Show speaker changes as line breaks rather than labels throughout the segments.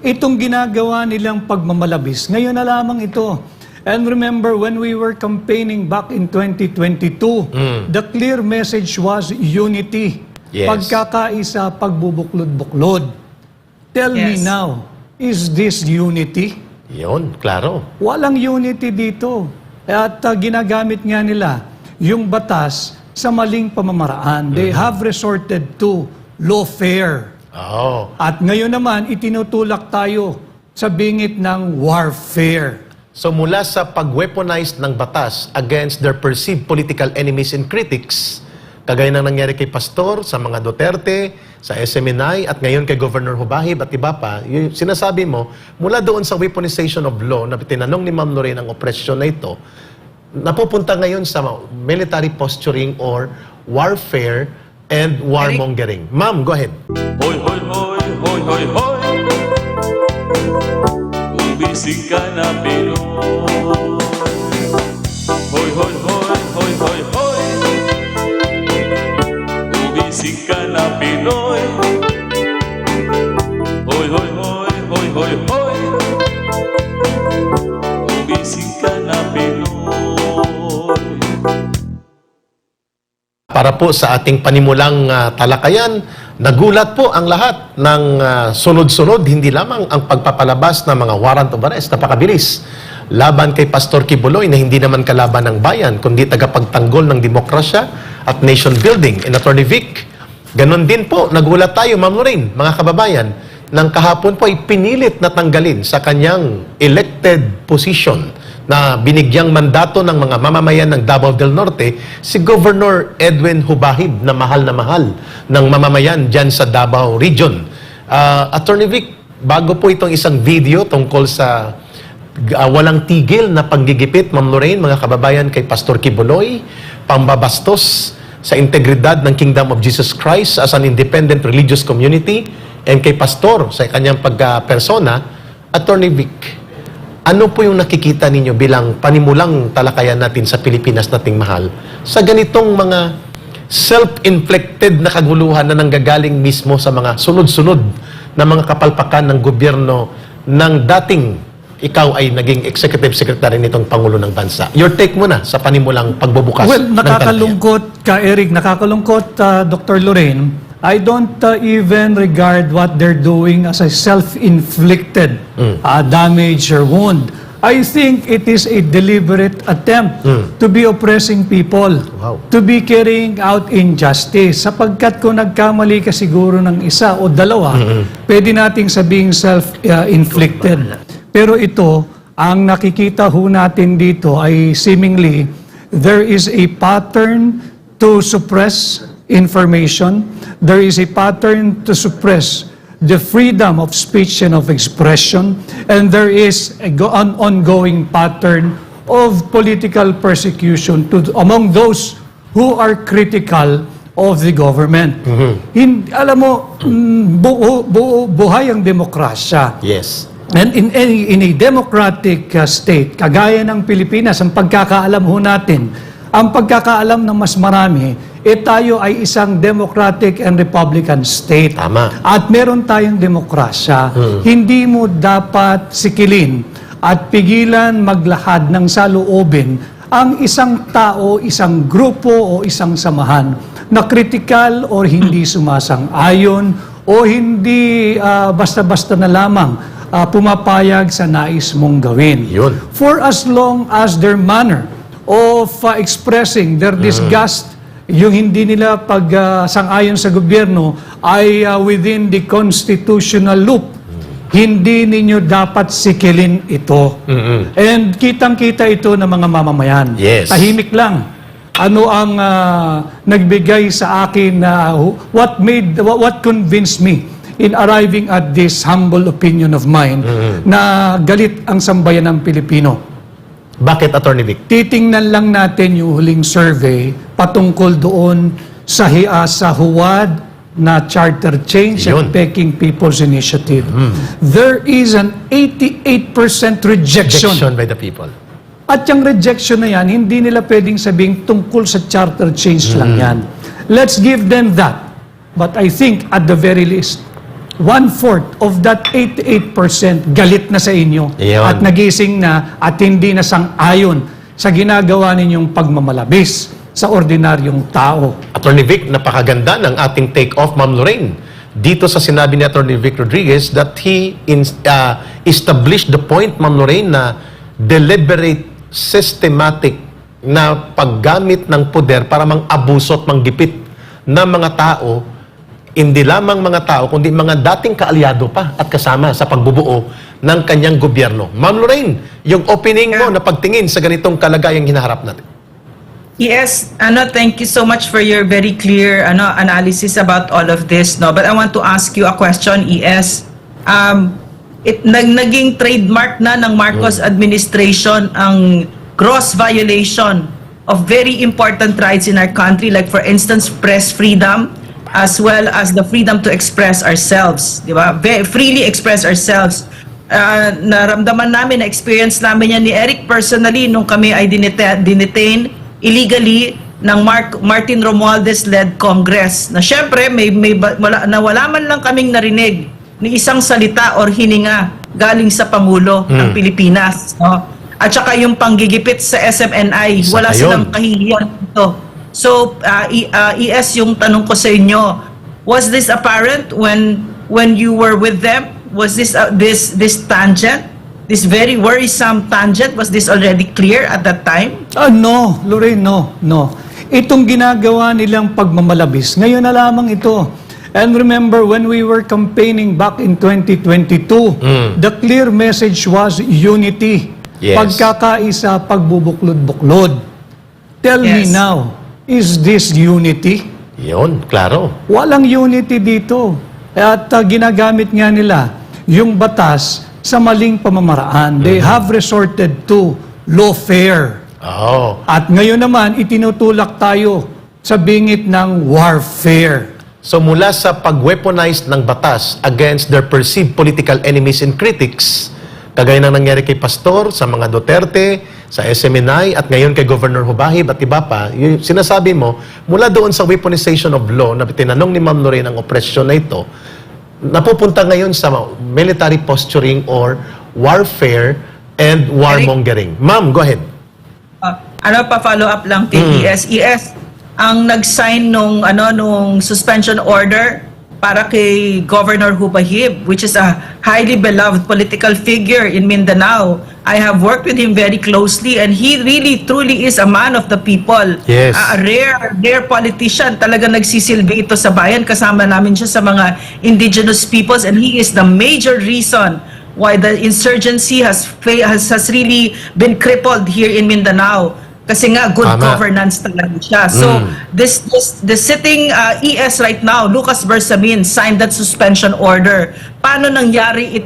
itong ginagawa nilang pagmamalabis, ngayon na lamang ito. And remember, when we were campaigning back in 2022, the clear message was unity.
Yes.
Pagkakaisa, pagbubuklod-buklod. Tell me now, is this unity?
Yun, klaro.
Walang unity dito. At ginagamit nga nila yung batas sa maling pamamaraan. They have resorted to lawfare.
Oh.
At ngayon naman, itinutulak tayo sa bingit ng warfare.
So mula sa pag-weaponize ng batas against their perceived political enemies and critics, kagaya ng nangyari kay Pastor, sa mga Duterte, sa SMNI, at ngayon kay Governor Hubahib at iba pa, yung sinasabi mo, mula doon sa weaponization of law, na tinanong ni Ma'am Lorraine ang opresyon na ito, napupunta ngayon sa military posturing or warfare and warmongering. Ma'am, go ahead.
Hoy, hoy, hoy, hoy, hoy, hoy. Umisig ka na Pinoy. Hoy, hoy, hoy, hoy, hoy, hoy. Umisig ka na Pinoy. Hoy, hoy, hoy, hoy, hoy, hoy. Umisig ka na Pinoy.
Para po sa ating panimulang talakayan, nagulat po ang lahat ng sunod-sunod, hindi lamang ang pagpapalabas ng mga warrant of arrest, napakabilis, laban kay Pastor Quiboloy na hindi naman kalaban ng bayan, kundi tagapagtanggol ng demokrasya at nation building. And Attorney Vic, ganon din po, nagulat tayo, Ma'am Lorraine, mga kababayan, nang kahapon po ay pinilit na tanggalin sa kanyang elected position na binigyang mandato ng mga mamamayan ng Davao del Norte, si Governor Edwin Hubahib na mahal ng mamamayan dyan sa Davao Region. Attorney Vic, bago po itong isang video tungkol sa walang tigil na panggigipit, Ma'am Lorraine, mga kababayan, kay Pastor Quiboloy, pambabastos sa integridad ng Kingdom of Jesus Christ as an independent religious community, and kay Pastor sa kanyang pagka-persona, Attorney Vic, ano po yung nakikita ninyo bilang panimulang talakayan natin sa Pilipinas nating mahal sa ganitong mga self-inflicted na kaguluhan na nanggagaling mismo sa mga sunod-sunod na mga kapalpakan ng gobyerno ng dating ikaw ay naging executive secretary nitong Pangulo ng Bansa? Your take muna sa panimulang pagbubukas.
Well, nakakalungkot ka, Eric, nakakalungkot, Dr. Lorraine. I don't even regard what they're doing as a self-inflicted damage or wound. I think it is a deliberate attempt to be oppressing people, to be carrying out injustice. Sapagkat kung nagkamali ka siguro ng isa o dalawa, pwede nating sabing self-inflicted. Pero ito, ang nakikita ho natin dito ay seemingly there is a pattern to suppress information. There is a pattern to suppress the freedom of speech and of expression, and there is an ongoing pattern of political persecution among those who are critical of the government. Alam mo, buhay ang demokrasya.
Yes.
And in a democratic state, kagaya ng Pilipinas, ang pagkakaalam ho natin, ang pagkakaalam ng mas marami, tayo ay isang democratic and republican state.
Tama.
At meron tayong demokrasya. Hindi mo dapat sikilin at pigilan maglahad ng saloobin ang isang tao, isang grupo o isang samahan na kritikal o hindi sumasang-ayon o hindi basta-basta na lamang pumapayag sa nais mong gawin.
Yun.
For as long as their manner of expressing their disgust, yung hindi nila pag-sang-ayon sa gobyerno ay within the constitutional loop, hindi ninyo dapat sikilin ito. And kitang-kita ito ng mga mamamayan.
Yes.
Tahimik lang. Ano ang nagbigay sa akin na what convinced me in arriving at this humble opinion of mine na galit ang sambayan ng Pilipino.
Bakit, Attorney Vic?
Titingnan lang natin yung huling survey patungkol doon sa huwad na charter change
Yun.
at Peking People's Initiative. There is an 88% rejection.
By the people.
At yung rejection na yan, hindi nila pwedeng sabing tungkol sa charter change lang yan. Let's give them that. But I think at the very least, 1/4 of that 88% galit na sa inyo
Iyon.
at nagising na at hindi na sang-ayon sa ginagawa ninyong pagmamalabis sa ordinaryong tao.
Attorney Vic, napakaganda ng ating take-off, Ma'am Lorraine. Dito sa sinabi ni Attorney Vic Rodriguez that he established the point, Ma'am Lorraine, na deliberate, systematic na paggamit ng poder para mang-abuso at manggipit ng mga tao, hindi lamang mga tao, kundi mga dating kaalyado pa at kasama sa pagbubuo ng kanyang gobyerno. Ma'am Lorraine, yung opening mo na pagtingin sa ganitong kalagayang hinaharap natin.
Yes, thank you so much for your very clear analysis about all of this, no. But I want to ask you a question, ES. Naging trademark na ng Marcos administration ang gross violation of very important rights in our country, like for instance, press freedom, as well as the freedom to express ourselves, di ba? Freely express ourselves. Naramdaman namin, na-experience namin yan ni Eric personally nung kami ay dinetain illegally ng Martin Romualdez-led Congress. Na syempre, wala man lang kaming narinig ni isang salita or hininga galing sa Pangulo ng Pilipinas. No? At saka yung panggigipit sa SMNI, wala silang kahihiyan dito. So, ES, yung tanong ko sa inyo, was this apparent when you were with them? Was this tangent? This very worrisome tangent, was this already clear at that time?
No, Lorraine, no. Itong ginagawa nilang pagmamalabis, ngayon na lamang ito. And remember, when we were campaigning back in 2022, the clear message was unity.
Yes.
Pagkakaisa, pagbubuklod-buklod. Tell me
Yes.
now, is this unity?
Yun, klaro.
Walang unity dito. At ginagamit nga nila yung batas sa maling pamamaraan. They have resorted to lawfare.
Oo.
At ngayon naman, itinutulak tayo sa bingit ng warfare.
So mula sa pag-weaponize ng batas against their perceived political enemies and critics, kagaya ng nangyari kay Pastor, sa mga Duterte, sa SMNI, at ngayon kay Governor Hubahib at iba pa, yung sinasabi mo, mula doon sa weaponization of law, na tinanong ni Ma'am Lorraine ang opresyon na ito, napupunta ngayon sa military posturing or warfare and warmongering. Ma'am, go ahead.
Pa-follow up lang kay ES. ES, ang nag-sign nung suspension order para kay Governor Hubahib, which is a highly beloved political figure in Mindanao. I have worked with him very closely and he really truly is a man of the people.
Yes.
A rare politician. Talaga nagsisilbi ito sa bayan. Kasama namin siya sa mga indigenous peoples and he is the major reason why the insurgency has really been crippled here in Mindanao. Kasi nga, good
Tama.
governance talaga siya. So, the sitting ES right now, Lucas Bersamin, signed that suspension order. Paano nangyari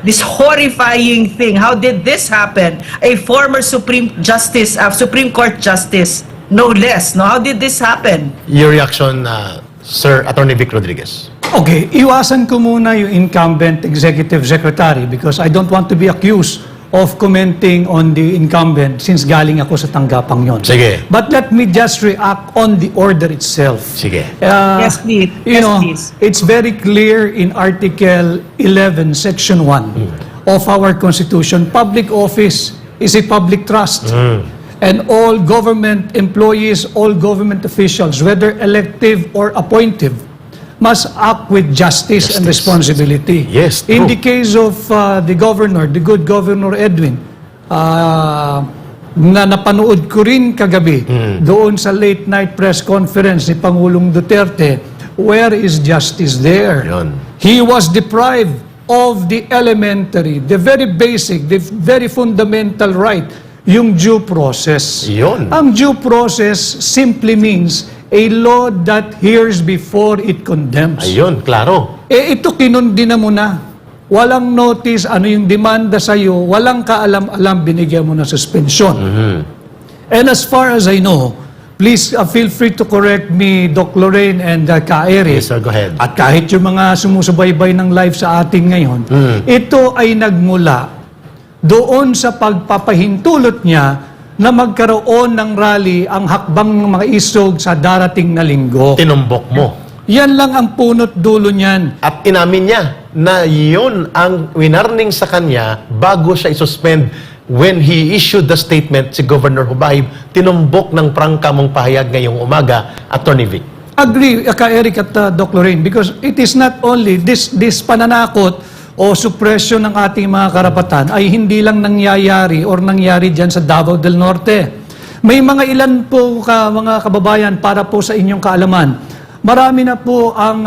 this horrifying thing? How did this happen? A former Supreme Court Justice, no less. No? How did this happen?
Your reaction, Sir Attorney Vic Rodriguez.
Okay, iwasan ko muna yung incumbent executive secretary because I don't want to be accused of commenting on the incumbent since galing ako sa tanggapang yon.
Sige.
But let me just react on the order itself.
Sige.
Yes, please.
You
Yes,
know,
please.
it's very clear in Article 11, Section 1 of our Constitution, public office is a public trust. And all government employees, all government officials, whether elective or appointive, must act with justice and responsibility.
Yes,
In
true.
the case of the governor, the good Governor Edwin, na napanood ko rin kagabi doon sa late night press conference ni Pangulong Duterte, where is justice there?
Yun.
He was deprived of the elementary, the very basic, the very fundamental right, yung due process.
Yun.
Ang due process simply means a law that hears before it condemns.
Ayun, klaro.
Ito kinundina mo na. Walang notice, ano yung demanda sa'yo, walang kaalam-alam, binigyan mo na suspension. And as far as I know, please feel free to correct me, Doc Lorraine and Ka Eric.
Yes, sir, go ahead.
At kahit yung mga sumusubaybay ng live sa ating ngayon, ito ay nagmula doon sa pagpapahintulot niya na magkaroon ng rally ang hakbang ng mga isog sa darating na linggo.
Tinumbok mo.
Yan lang ang punot dulo niyan.
At inamin niya na yun ang winarning sa kanya bago siya isuspend. When he issued the statement, si Governor Hubahib, tinumbok ng prangka mong pahayag ngayong umaga, Attorney Vic.
Agree ka Eric at Doc Lorraine, because it is not only this pananakot o suppression ng ating mga karapatan ay hindi lang nangyayari or nangyari dyan sa Davao del Norte. May mga ilan po mga kababayan para po sa inyong kaalaman. Marami na po ang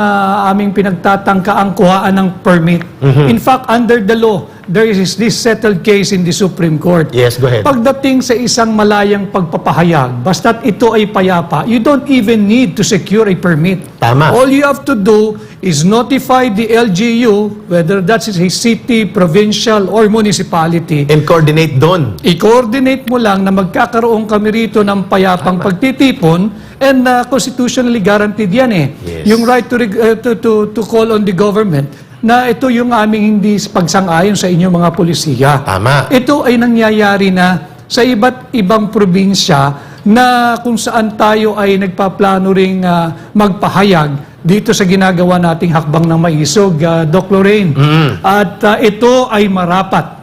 aming pinagtatangka ang kuhaan ng permit. In fact, under the law, there is this settled case in the Supreme Court.
Yes, go ahead.
Pagdating sa isang malayang pagpapahayag, basta't ito ay payapa, you don't even need to secure a permit.
Tama.
All you have to do is notify the LGU, whether that's a city, provincial, or municipality.
And coordinate doon.
I-coordinate mo lang na magkakaroon kami rito ng payapang pagtitipon, and constitutionally guaranteed yan eh.
Yes.
Yung right to call on the government na ito yung aming hindi pagsang-ayon sa inyong mga polisiya.
Tama.
Ito ay nangyayari na sa iba't ibang probinsya na kung saan tayo ay nagpaplano ring magpahayag dito sa ginagawa nating hakbang ng maisog, Doc Lorraine. At ito ay marapat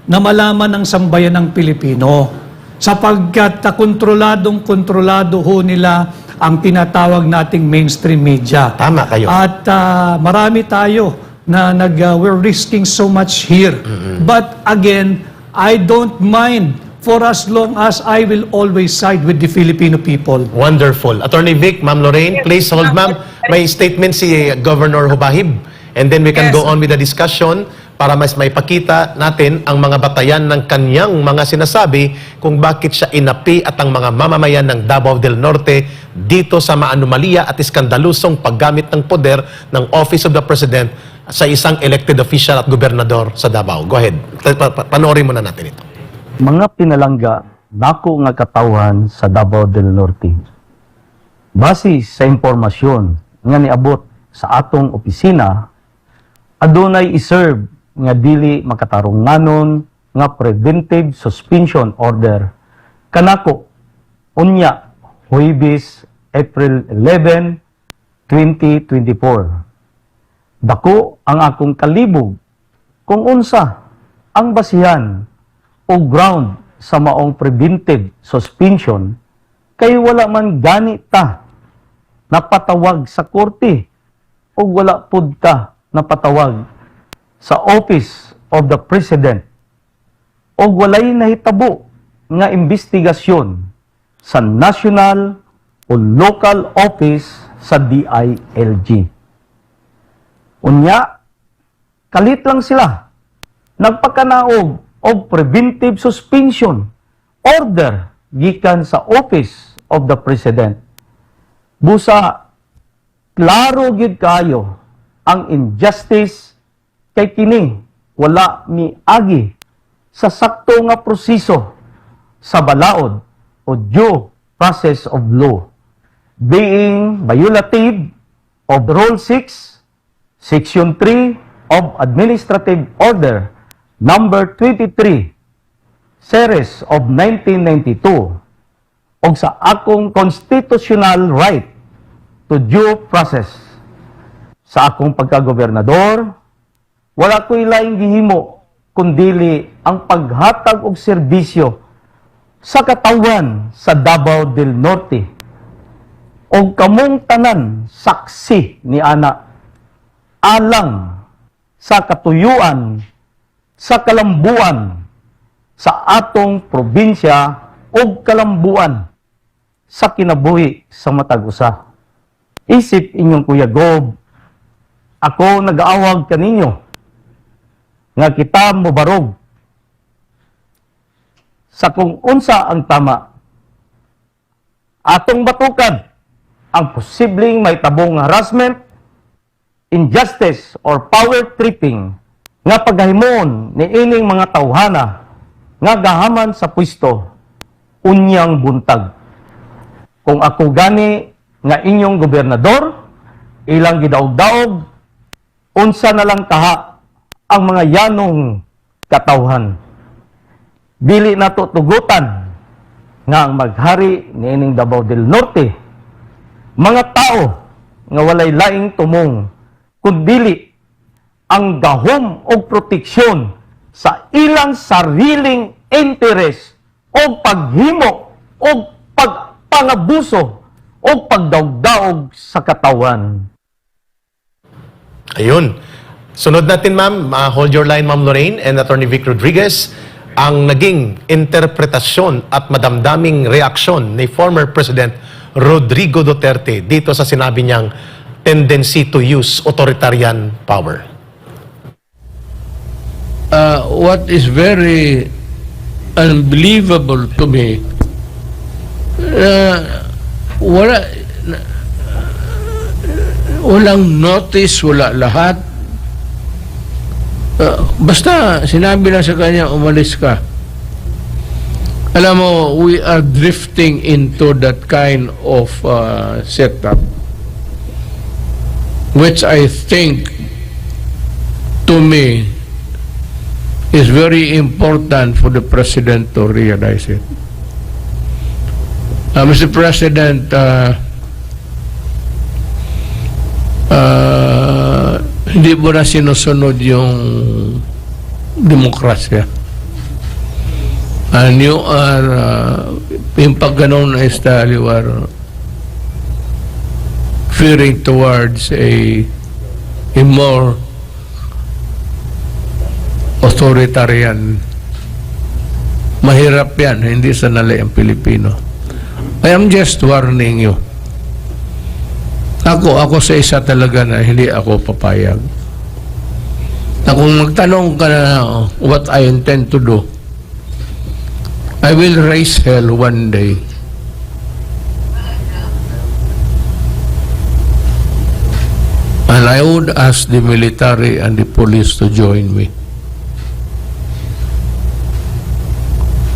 na malaman ng sambayan ng Pilipino sapagkat kontrolado ho nila ang tinatawag nating mainstream media.
Tama kayo.
At marami tayo na we're risking so much here. But again, I don't mind for as long as I will always side with the Filipino people.
Wonderful. Attorney Vic, Ma'am Lorraine, please hold, ma'am. May statement si Governor Hubahib. And then we can
Yes.
go on with the discussion para mas maipakita natin ang mga batayan ng kanyang mga sinasabi kung bakit siya inapi at ang mga mamamayan ng Davao del Norte dito sa maanumalia at iskandalusong paggamit ng poder ng Office of the President sa isang elected official at gobernador sa Davao. Go ahead. Panoorin muna natin ito.
Mga pinalangga nako nga katawhan sa Davao del Norte. Base sa impormasyon nga niabot sa atong opisina, adunay iserve nga dili makatarunganon nga preventive suspension order kanako unya Huwebes, April 11, 2024. Dako ang akong kalibog kung unsa ang basihan o ground sa maong preventive suspension kay wala man gani ta napatawag sa korte o wala pud ka napatawag sa Office of the President o walay nahitabo nga investigasyon sa national o local office sa DILG. Unya, kalit lang sila nagpakanaog o preventive suspension order gikan sa Office of the President. Busa, klaro gid kayo ang injustice kay kini wala miagi sa sakto nga proseso sa balaod o due process of law, being violative of Rule 6, Section 3 of Administrative Order Number 23, Series of 1992, o sa akong constitutional right to due process. Sa akong pagkagobernador, wala ko'y laing gihimo kundili ang paghatag og serbisyo sa katawan sa Davao del Norte o kamong tanan saksi ni ana alang sa katuyuan sa kalambuan sa atong probinsya o kalambuan sa kinabuhi sa matag usa. Isip inyong Kuya Gob, ako nag-aawag kaninyo nga kita mobarog sa kung unsa ang tama. Atong batukan ang posibleng may tabong harassment, injustice, or power tripping nga paghahimon ni ining mga tawhana nga gahaman sa pwesto unyang buntag. Kung ako gani nga inyong gobernador, ilang gidaog-daog, unsa na lang kaha ang mga yanong katawhan. Dili nato tugutan nga ang maghari ni ining Davao del Norte, mga tao nga walay laing tumong kundili ang gahom o proteksyon sa ilang sariling interes o paghimo o pagpangabuso o pagdaog-daog sa katawan.
Ayun. Sunod natin, ma'am. Hold your line, Ma'am Lorraine and Attorney Vic Rodriguez. Ang naging interpretasyon at madamdaming reaksyon ni former President Rodrigo Duterte dito sa sinabi niyang tendency to use authoritarian power.
What is very unbelievable to me, walang notice, wala lahat. Basta sinabi lang sa kanya, umalis ka. Alam mo, we are drifting into that kind of setup, which I think, to me, is very important for the President to realize it. Mr. President, hindi mo na sinusunod yung demokrasya. And you are, yung pag ganun na style, you are veering towards a more authoritarian. Mahirap yan, hindi sanali ang Pilipino. I am just warning you. Ako sa isa talaga na hindi ako papayag. Na kung magtanong ka na what I intend to do, I will raise hell one day. And I would ask the military and the police to join me.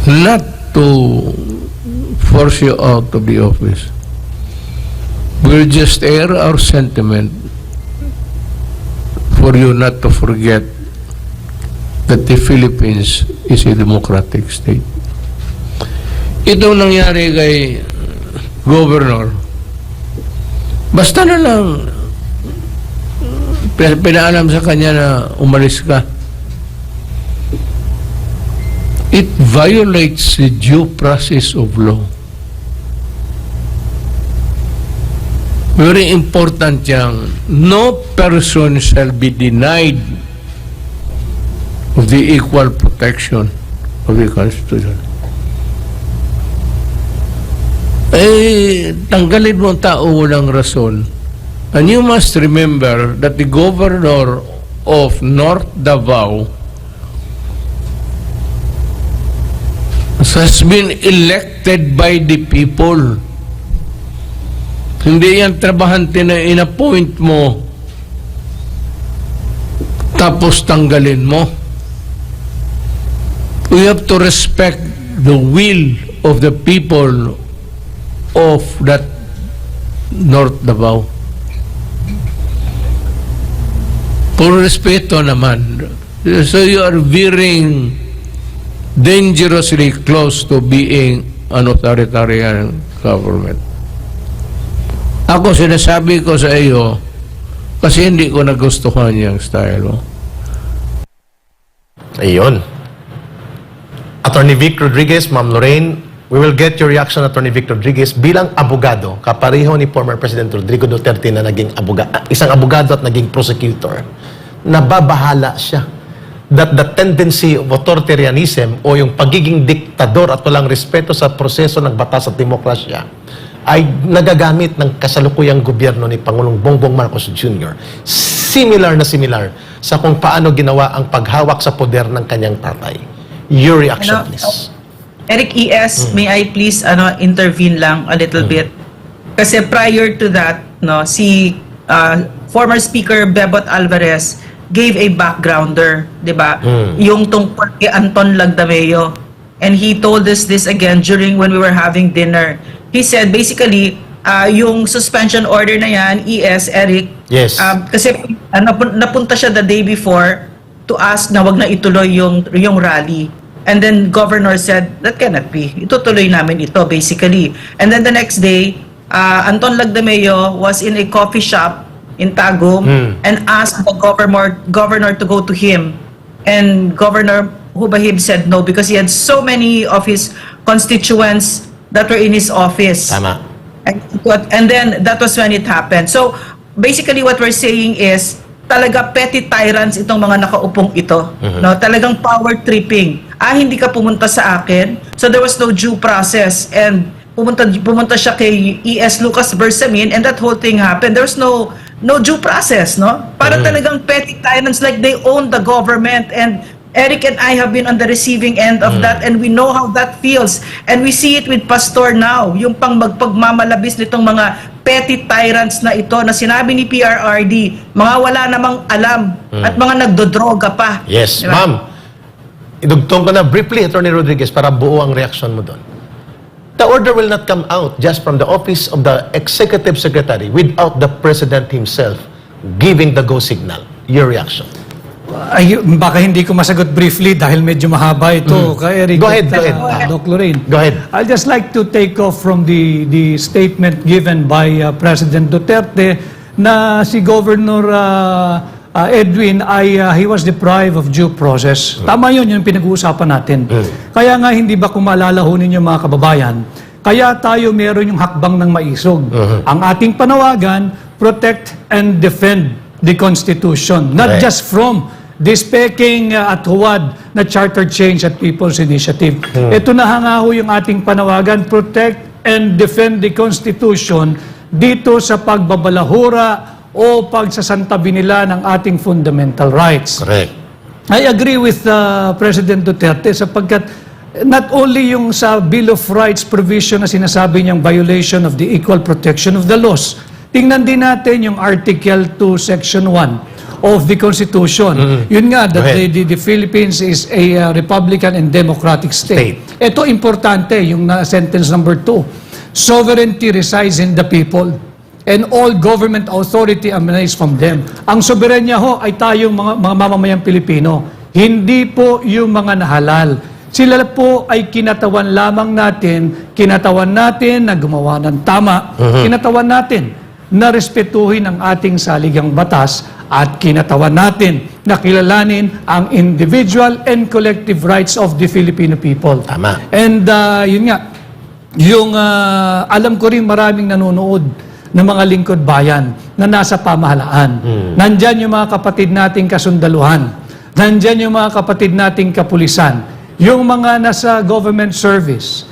Not to force you out of the office. We'll just air our sentiment for you not to forget that the Philippines is a democratic state. Itong nangyari kay Governor, basta na lang pinaalam sa kanya na umalis ka. It violates the due process of law. Very important yang no person shall be denied of the equal protection of the Constitution. Tanggalin mo ang tao walang rason. And you must remember that the governor of North Davao has been elected by the people. Hindi yan trabahante na in-appoint mo tapos tanggalin mo. We have to respect the will of the people of that North Davao. Puro respeto naman. So you are veering dangerously close to being an authoritarian government. Ako sinasabi ko sa iyo kasi hindi ko nagustuhan yung style mo.
Ayun. Attorney Vic Rodriguez, Ma'am Lorraine, we will get your reaction, Attorney Vic Rodriguez, bilang abogado, kapareho ni former President Rodrigo Duterte na naging isang abogado at naging prosecutor. Nababahala siya that the tendency of authoritarianism o yung pagiging diktador at walang respeto sa proseso ng batas at demokrasya ay nagagamit ng kasalukuyang gobyerno ni Pangulong Bongbong Marcos Jr. Similar sa kung paano ginawa ang paghawak sa poder ng kanyang tatay. Your reaction, please.
Eric ES, may I please intervene lang a little bit? Kasi prior to that, si former Speaker Bebot Alvarez gave a backgrounder, 'di ba? Yung tungkol kay Anton Lagdameo. And he told us this again during when we were having dinner. He said basically yung suspension order na yan, ES, Eric,
Yes.
kasi napunta siya the day before to ask na wag na ituloy yung rally. And then governor said, that cannot be. Itutuloy namin ito, basically. And then the next day, Anton Lagdameo was in a coffee shop in Tagum and asked the governor to go to him. And Governor Hubahib said no because he had so many of his constituents that were in his office.
Tama.
And then that was when it happened. So basically what we're saying is talaga petty tyrants itong mga nakaupong ito. No, talagang power tripping. Hindi ka pumunta sa akin. So there was no due process and pumunta siya kay E.S. Lucas Bersamin and that whole thing happened. There was no due process, no? Para talagang petty tyrants like they own the government, and Eric and I have been on the receiving end of that and we know how that feels. And we see it with Pastor now, yung magpagmamalabis nitong mga petty tyrants na ito na sinabi ni PRRD, mga wala namang alam at mga nagdodroga pa.
Yes,
Diba?
ma'am. Idugtong ko na briefly, Attorney Rodriguez, para buo ang reaction mo doon. The order will not come out just from the office of the Executive Secretary without the President himself giving the go signal. Your reaction?
Baka hindi ko masagot briefly dahil medyo mahaba ito kay Eric.
Go ahead,
at,
go ahead.
Doc Lorraine.
Go ahead.
I'll just like to take off from the statement given by President Duterte na si Governor Edwin he was deprived of due process. Tama yun, yung pinag-uusapan natin. Kaya nga hindi ba kung maalala ho ninyo mga kababayan, kaya tayo meron yung hakbang ng maisog. Ang ating panawagan, protect and defend the Constitution. Not
Correct.
just from this peking at huwad na charter change at People's Initiative. Ito na nga ho yung ating panawagan, protect and defend the Constitution dito sa pagbabalahura o pagsasantabi nila ng ating fundamental rights.
Correct.
I agree with President Duterte sapagkat not only yung sa Bill of Rights provision na sinasabi niyang violation of the equal protection of the laws, tingnan din natin yung Article 2, Section 1 of the Constitution. Yun nga, that the Philippines is a republican and democratic state. Ito importante, yung sentence number 2. Sovereignty resides in the people and all government authority emanates from them. Ang soberanya ho ay tayong mga mamamayang Pilipino. Hindi po yung mga nahalal. Sila po ay kinatawan lamang natin, na gumawa ng tama, kinatawan natin na respetuhin ang ating saligang batas at kinatawan natin na kilalanin ang individual and collective rights of the Filipino people.
Tama.
And yun nga, yung alam ko rin maraming nanonood ng mga lingkod bayan na nasa pamahalaan. Nandyan yung mga kapatid nating kasundaluhan. Nandyan yung mga kapatid nating kapulisan. Yung mga nasa government service.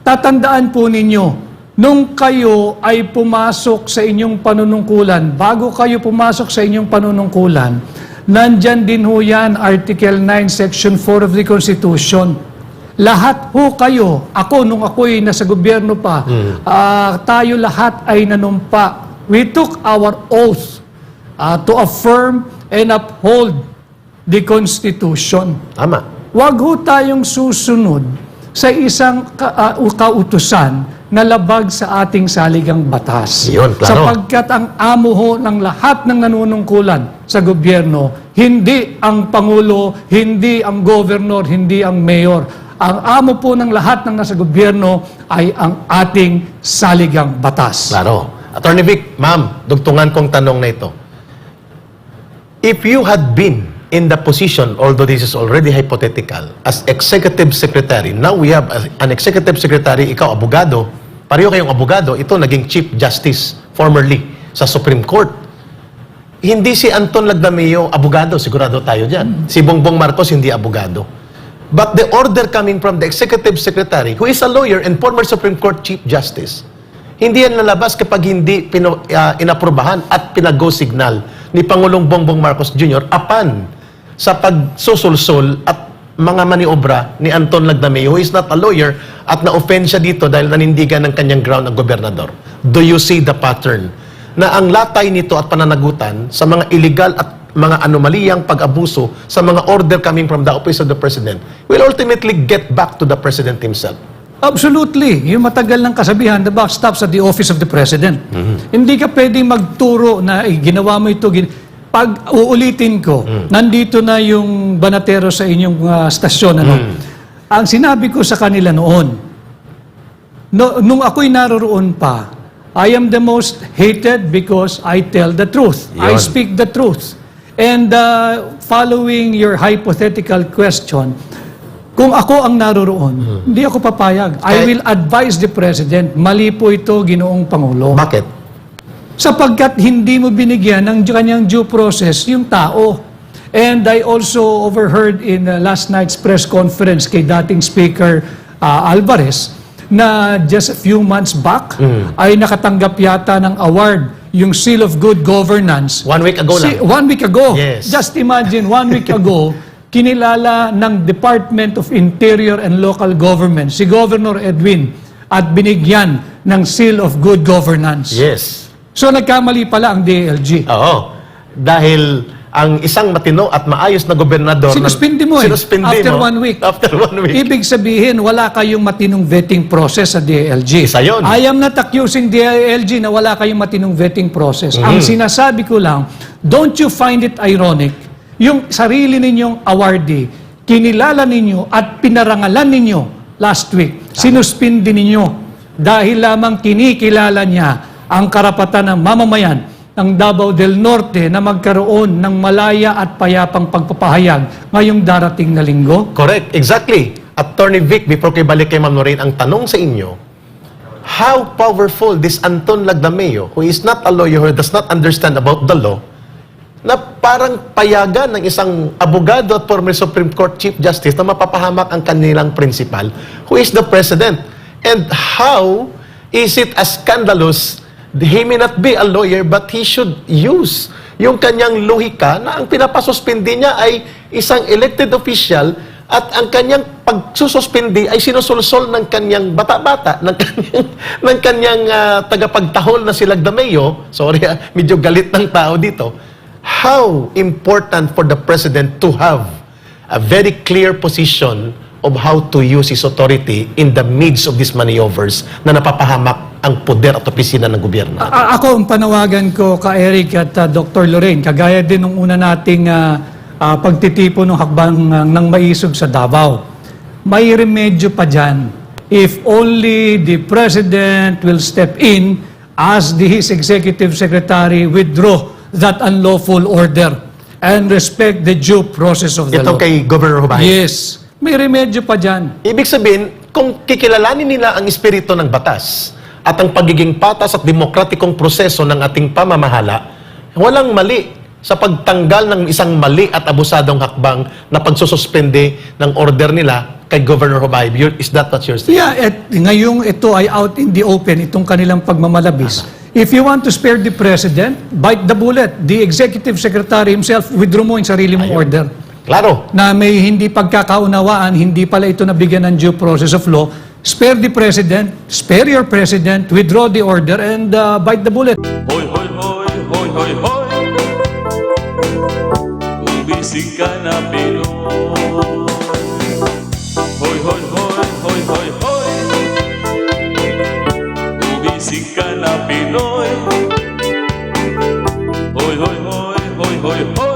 Tatandaan po ninyo, nung kayo ay pumasok sa inyong panunungkulan, bago kayo pumasok sa inyong panunungkulan, nandyan din ho yan, Article 9, Section 4 of the Constitution. Lahat ho kayo, ako nung ako'y nasa gobyerno pa, tayo lahat ay nanumpa. We took our oath to affirm and uphold the Constitution.
Tama.
Huwag ho tayong susunod sa isang kautusan na labag sa ating saligang batas.
Yun, klaro.
Sapagkat ang amo ho ng lahat ng nanunungkulan sa gobyerno, hindi ang Pangulo, hindi ang Governor, hindi ang Mayor. Ang amo po ng lahat ng nasa gobyerno ay ang ating saligang batas.
Klaro. Attorney Vic, ma'am, dugtungan kong tanong na ito. If you had been in the position, although this is already hypothetical, as Executive Secretary, now we have an Executive Secretary, ikaw abogado, pareho kayong abogado, ito naging Chief Justice formerly sa Supreme Court. Hindi si Anton Lagdameo abogado, sigurado tayo dyan. Si Bongbong Marcos hindi abogado. But the order coming from the Executive Secretary, who is a lawyer and former Supreme Court Chief Justice, hindi yan nalabas kapag hindi inaprubahan at pinag-go signal ni Pangulong Bongbong Marcos Jr. apan sa pagsusulsol at mga maniobra ni Anton Lagdameo, who is not a lawyer, at na-offend siya dito dahil nanindigan ng kanyang ground ang gobernador. Do you see the pattern? Na ang latay nito at pananagutan sa mga illegal at mga anomaliyang pag-abuso sa mga order coming from the office of the President will ultimately get back to the President himself.
Absolutely. Yung matagal ng kasabihan, the buck stops at the office of the President. Hindi ka pwedeng magturo na ginawa mo ito. Pag uulitin ko, nandito na yung banatero sa inyong stasyon. Ang sinabi ko sa kanila noon, nung ako'y naroroon pa, I am the most hated because I tell the truth. I
Yun.
speak the truth. And following your hypothetical question, kung ako ang naroroon, hindi ako papayag. I
Kahit-
will advise the President, mali po ito, Ginoong Pangulo.
Bakit?
Sapagkat hindi mo binigyan ng kanyang due process yung tao. And I also overheard in last night's press conference kay dating Speaker Alvarez na just a few months back ay nakatanggap yata ng award yung Seal of Good Governance.
1 week ago lang.
1 week ago.
Yes.
Just imagine, 1 week ago, kinilala ng Department of Interior and Local Government si Governor Edwin at binigyan ng Seal of Good Governance.
Yes.
So nagkamali pala ang DILG.
Oo. Dahil ang isang matino at maayos na gobernador...
Sinuspindi mo eh.
Sinuspindi
After
mo.
1 week.
After 1 week.
Ibig sabihin, wala kayong matinong vetting process sa DILG.
Isa yun.
I am not accusing DILG na wala kayong matinong vetting process. Ang sinasabi ko lang, don't you find it ironic, yung sarili ninyong awardee, kinilala ninyo at pinarangalan ninyo last week, sinuspindi ninyo dahil lamang kinikilala niya ang karapatan ng mamamayan ng Davao del Norte na magkaroon ng malaya at payapang pagpapahayag ngayong darating na linggo?
Correct. Exactly. Attorney Vic, before kayo balik kay Ma'am Lorraine, ang tanong sa inyo, how powerful this Anton Lagdameo, who is not a lawyer, who does not understand about the law, na parang payagan ng isang abogado at former Supreme Court Chief Justice na mapapahamak ang kanilang principal, who is the President. And how is it as scandalous? He may not be a lawyer, but he should use yung kanyang lohika na ang pinapasuspindi niya ay isang elected official at ang kanyang pagsususpindi ay sinusulsol ng kanyang bata-bata, ng kanyang tagapagtahol na si Lagdameo. Sorry, medyo galit ng tao dito. How important for the President to have a very clear position of how to use his authority in the midst of these maneuvers na napapahamak ang poder at opisina ng gobyerno.
Ako, ang panawagan ko ka Eric at Dr. Lorraine, kagaya din nung una nating pagtitipo ng hakbang ng maisog sa Davao. May remedyo pa dyan. If only the President will step in as his Executive Secretary withdraw that unlawful order and respect the due process of the
Ito
law.
kay Governor Hubay.
Yes. May remedyo pa dyan.
Ibig sabihin, kung kikilalanin nila ang espiritu ng batas at ang pagiging patas at demokratikong proseso ng ating pamamahala, walang mali sa pagtanggal ng isang mali at abusadong hakbang na pagsususpende ng order nila kay Governor Hubay. Is that what you're saying?
Yeah, at ngayong ito ay out in the open, itong kanilang pagmamalabis. If you want to spare the President, bite the bullet. The Executive Secretary himself, withdraw mo yung sarili mong order.
Klaro.
Na may hindi pagkakaunawaan, hindi pala ito nabigyan ng due process of law. Spare the President, spare your President, withdraw the order, and bite the bullet.
Hoy, hoy, hoy, hoy, hoy, hoy. Gumising ka na Pinoy. Hoy, hoy, hoy, hoy, hoy, hoy. Gumising ka na Pinoy. Hoy, hoy, hoy, hoy, hoy, hoy.